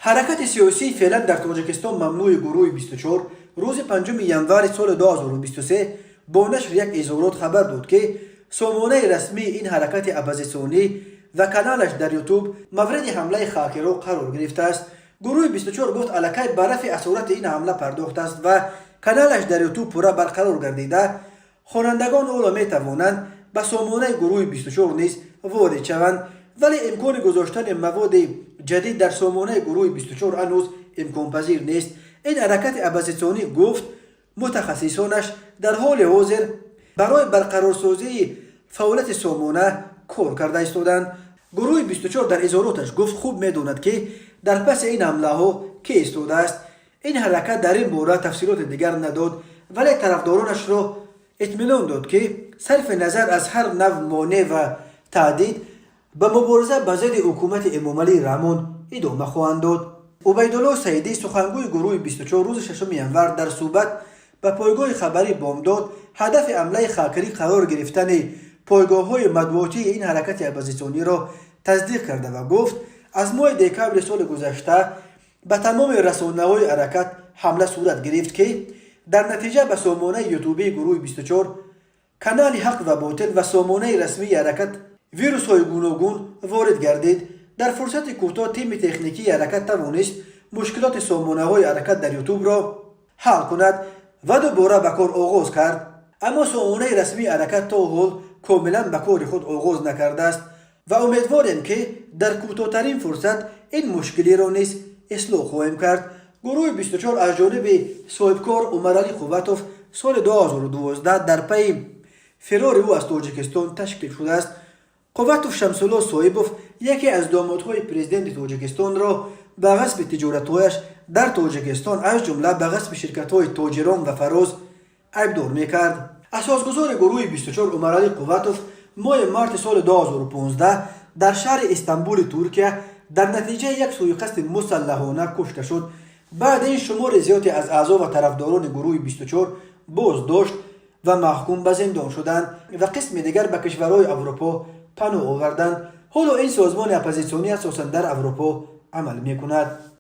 حرکت سیاسی فعلا در تاجیکستان ممنوع گروه 24 روز 5 ینور سال 2023 با نشر یک اظهارات خبر داد که سامانه رسمی این حرکت اپوزیسیونی و کانالش در یوتیوب مورد حمله خاکرو قرار گرفته است. گروه 24 گفت الکی به رفع اسارت این حمله پرداخته است و کانالش در یوتیوب پورا برقرار گردیده خوانندگان اولا می توانند به سامانه گروه 24 نیز وارد شوند، ولی امکان گذاشتن مواد جدید در سامانه گروه 24 هنوز امکان پذیر نیست. این حرکت اپوزیسیونی گفت متخصصانش در حال حاضر برای برقرارسازی فعالیت سامانه کار کرده ایستادند. گروه 24 در اظهاراتش گفت خوب میداند که در پس این حمله ها کی ایستاده است. این حرکت در این باره تفصیلات دیگر نداد، ولی طرفدارانش را اطمینان داد که صرف نظر از هر نوع مانع و تهدید به مبارزه به ضد حکومت امام علی رحمان ادامه خواهند داد. عبیدالله سعیدی سخنگوی گروه 24 روز 6 ینور در صحبت به پایگاه خبری بامداد هدف حمله خاکری قرار گرفتن پایگاه‌های مطبوعاتی این حرکت اپوزیسیونی را تصدیق کرده و گفت از ماه دکامبر سال گذشته به تمام رسانه‌های حرکت حمله صورت گرفت که در نتیجه به سامانه یوتیوبی گروه 24 کانال حق و باطل و سامانه رسمی حرکت ویروس‌های گوناگون وارد گردید. در فرصت کوتاه تیم تکنیکی حرکت توانست مشکلات سامانه‌های حرکت در یوتیوب را حل کند و دوباره به کار آغاز کرد، اما سامانه رسمی حرکت تا حال کاملا به کار خود آغاز نکرده است و امیدواریم که در کوتاه‌ترین فرصت این مشکلی را نیز اصلاح خواهیم کرد. گروه 24 از جانب صاحبکار عمرعلی قوتوف سال 2012 در پی فرار او از تاجیکستان تشکیل شده است. قوتوف شمس‌الله صاحبوف یکی از دامادهای پرزیدنت تاجیکستان را به غصب تجارت‌هایش در تاجیکستان از جمله به غصب شرکت‌های تاجران و فراز ابدار می‌کرد. اساسگزار گروه 24 عمرعلی قوتوف ماه مارس سال 2015 در شهر استانبول ترکیه در نتیجه یک سوءقصد مسلحانه کشته شد. بعد این شمار زیادی از اعضا و طرفداران گروه 24 بازداشت و محکوم به زندان شدند و قسم دیگر به کشورهای اروپا پناه آوردند. حالا این سازمان اپوزیسیونی اساساً در اروپا عمل می‌کند.